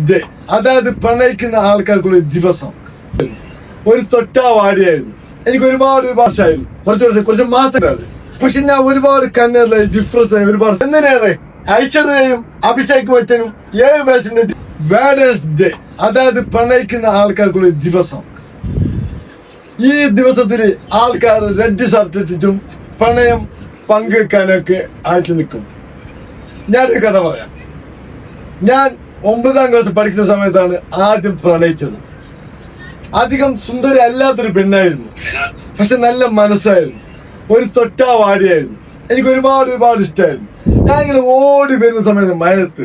Day, അതായത് പ്രണയിക്കുന്ന ആൾക്കാർക്കുള്ള ദിവസം ഒരു തൊട്ടാ വാടിയായിരുന്നു. എനിക്ക് ഒരുപാട് വർഷമായിരുന്നു, കുറച്ച് മാസങ്ങളായിരുന്നു. പക്ഷെ ഞാൻ ഒരുപാട് കണ്ണേറിലായി, ഡിഫറൻസ് ആയി ഒരുപാട്. എന്തിനേറെ ഐശ്വര്യയും അഭിഷേക് ബച്ചനും 7 വയസ്സിന്റെ വാലേഴ്സ് ഡേ, അതായത് പ്രണയിക്കുന്ന ആൾക്കാർക്കുള്ള ദിവസം. ഈ ദിവസത്തില് ആൾക്കാർ റെഡ് ഷർട്ട് ഇട്ടിട്ടും പ്രണയം പങ്കുവെക്കാനൊക്കെ ആയിട്ട് നിൽക്കും. ഞാനൊരു കഥ പറയാം. ഞാൻ 9ാം ക്ലാസ് പഠിക്കുന്ന സമയത്താണ് ആദ്യം പ്രണയിച്ചത്. അധികം സുന്ദരി അല്ലാത്തൊരു പെണ്ണായിരുന്നു, പക്ഷെ നല്ല മനസ്സായിരുന്നു, ഒരു തൊട്ടാ വാടിയായിരുന്നു. എനിക്ക് ഒരുപാട് ഇഷ്ടമായിരുന്നു. ഞാൻ ഇങ്ങനെ ഓടി വരുന്ന സമയത്ത് മയത്ത്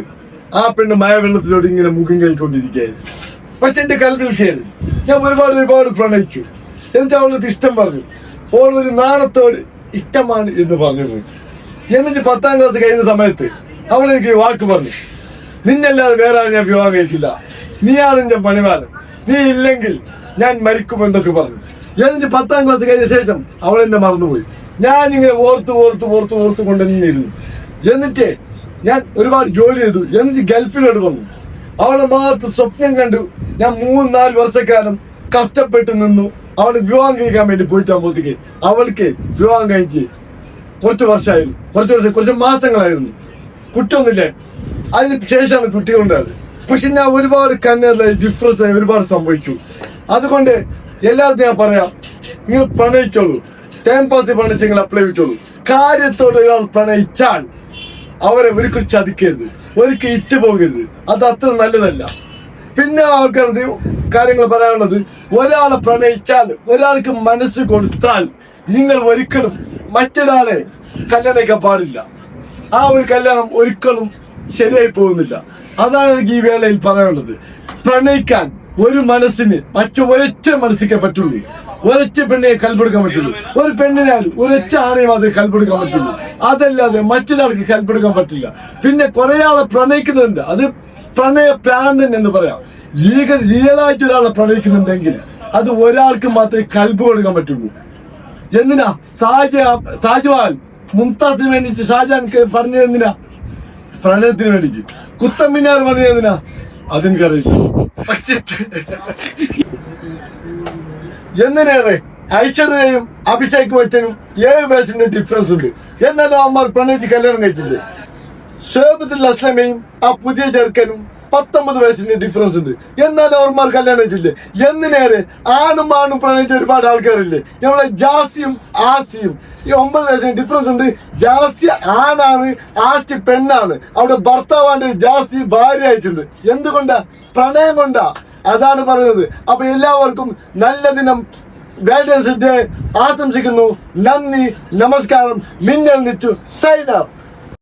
ആ പെണ്ണ് മഴവെള്ളത്തിലോട്ട് ഇങ്ങനെ മുഖം കഴിക്കൊണ്ടിരിക്കുകയായിരുന്നു. പക്ഷെ എന്റെ കൽവിൽ കയറി. ഞാൻ ഒരുപാട് പ്രണയിച്ചു. എന്നിട്ട് അവളത് ഇഷ്ടം പറഞ്ഞു. ഓളൊരു നാണത്തോട് ഇഷ്ടമാണ് എന്ന് പറഞ്ഞു പോയി. എന്നിട്ട് 10ാം ക്ലാസ് കഴിയുന്ന സമയത്ത് അവൾ എനിക്ക് വാക്ക് പറഞ്ഞു, നിന്നല്ലാതെ വേറെ ആരും ഞാൻ വിവാഹം കഴിക്കില്ല, നീയാണ് എന്റെ പണിവാരൻ, നീ ഇല്ലെങ്കിൽ ഞാൻ മരിക്കുമെന്നൊക്കെ പറഞ്ഞു. എന്നിട്ട് 10ാം ക്ലാസ് കഴിഞ്ഞ ശേഷം അവൾ എന്നെ മറന്നുപോയി. ഞാൻ ഇങ്ങനെ ഓർത്ത് കൊണ്ടുതന്നെയിരുന്നു. എന്നിട്ട് ഞാൻ ഒരുപാട് ജോലി ചെയ്തു. എന്നിട്ട് ഗൾഫിലോട്ട് വന്നു. അവളെ മാത്രം സ്വപ്നം കണ്ടു. ഞാൻ 3-4 വർഷക്കാലം കഷ്ടപ്പെട്ട് നിന്നു. അവള് വിവാഹം കഴിക്കാൻ വേണ്ടി പോയിട്ട് ആകുമ്പോഴത്തേക്ക് അവൾക്ക് വിവാഹം കഴിക്ക് കുറച്ച് വർഷമായിരുന്നു, കുറച്ച് മാസങ്ങളായിരുന്നു. കുറ്റമൊന്നുമില്ല. അതിന് ശേഷമാണ് കുട്ടികളുണ്ടായത്. പക്ഷെ ഞാൻ ഒരുപാട് കണ്ണേറിലായി, ഡിഫറൻസ് ആയി ഒരുപാട് സംഭവിച്ചു. അതുകൊണ്ട് എല്ലാവർക്കും ഞാൻ പറയാം, നിങ്ങൾ പ്രണയിച്ചോളൂ. ടൈം പാസ് പ്രണയിച്ച് നിങ്ങൾ അപ്ലൈ ചെയ്തോളൂ. കാര്യത്തോടെ ഒരാൾ പ്രണയിച്ചാൽ അവരെ ഒരിക്കൽ ചതിക്കരുത്, ഒരിക്കൽ ഇട്ടുപോകരുത്. അത് അത്ര നല്ലതല്ല. പിന്നെ ആൾക്കാർക്ക് കാര്യങ്ങൾ പറയാനുള്ളത്, ഒരാളെ പ്രണയിച്ചാൽ, ഒരാൾക്ക് മനസ്സ് കൊടുത്താൽ നിങ്ങൾ ഒരിക്കലും മറ്റൊരാളെ കല്യാണം കഴിക്കാൻ പാടില്ല. ആ ഒരു കല്യാണം ഒരിക്കലും ശരിയായി പോകുന്നില്ല. അതാണ് എനിക്ക് ഈ വേളയിൽ പറയാനുള്ളത്. പ്രണയിക്കാൻ ഒരു മനസ്സിന് ഒരൊറ്റ മനസ്സിക്കാൻ പറ്റുള്ളൂ, ഒരൊറ്റ പെണ്ണിനെ കൽപ്പെടുക്കാൻ പറ്റുള്ളൂ. ഒരു പെണ്ണിനാലും ഒരൊറ്റ ആണെയും അത് കൽപ്പെടുക്കാൻ പറ്റുള്ളൂ. അതല്ലാതെ മറ്റൊരാൾക്ക് കൽപ്പെടുക്കാൻ പറ്റില്ല. പിന്നെ കുറെ ആളെ പ്രണയിക്കുന്നുണ്ട്, അത് പ്രണയ പ്രാന്തൻ എന്ന് പറയാം. റിയലായിട്ട് ഒരാളെ പ്രണയിക്കുന്നുണ്ടെങ്കിൽ അത് ഒരാൾക്ക് മാത്രമേ കൽബ് കൊടുക്കാൻ പറ്റുള്ളൂ. എന്തിനാ താജ്മഹൽ മുംതാസിന് വേണ്ടിട്ട് ഷാജഹാൻ പറഞ്ഞത് എന്തിനാ? പ്രണയത്തിന് വേണ്ടിട്ട്. കുത്തബ് മിനാർ പറഞ്ഞത് എന്തിനാ? അതെനിക്കറിയില്ല. എന്തിനേറെ ഐശ്വര്യയും അഭിഷേക് ബച്ചനും 7 വയസ്സിന്റെ ഡിഫറൻസ് ഉണ്ട്. എന്നാലും അവന്മാർ പ്രണയിച്ച് കല്യാണം കഴിച്ചില്ലേ. ഷോബത്തുൽ അസ്ലമയും ആ പുതിയ ചെറുക്കനും 19 വയസ്സിന്റെ ഡിഫറൻസ് ഉണ്ട്. എന്നാലും അവന്മാർ കല്യാണം കഴിച്ചില്ലേ. എന്തിനേറെ ആണും പ്രണയിച്ച ഒരുപാട് ആൾക്കാരില്ലേ. നമ്മളെ ജാസിയും ആസിയും ഈ 9 വയസ്സിന് ഡിഫറൻസ് ഉണ്ട്. ജാസി ആണാണ്, ആസി പെണ്ണാണ്. അവിടെ ഭർത്താവാണ്ട് ജാസി ഭാര്യ ആയിട്ടുണ്ട്. എന്തുകൊണ്ടാ? പ്രണയം കൊണ്ടാ. അതാണ് പറയുന്നത്. അപ്പൊ എല്ലാവർക്കും നല്ല ദിനം വാലന്റൈൻസ് ഡേ ആശംസിക്കുന്നു. നന്ദി, നമസ്കാരം. മിന്നൽ നിച്ചു സൈൻ ഔട്ട്.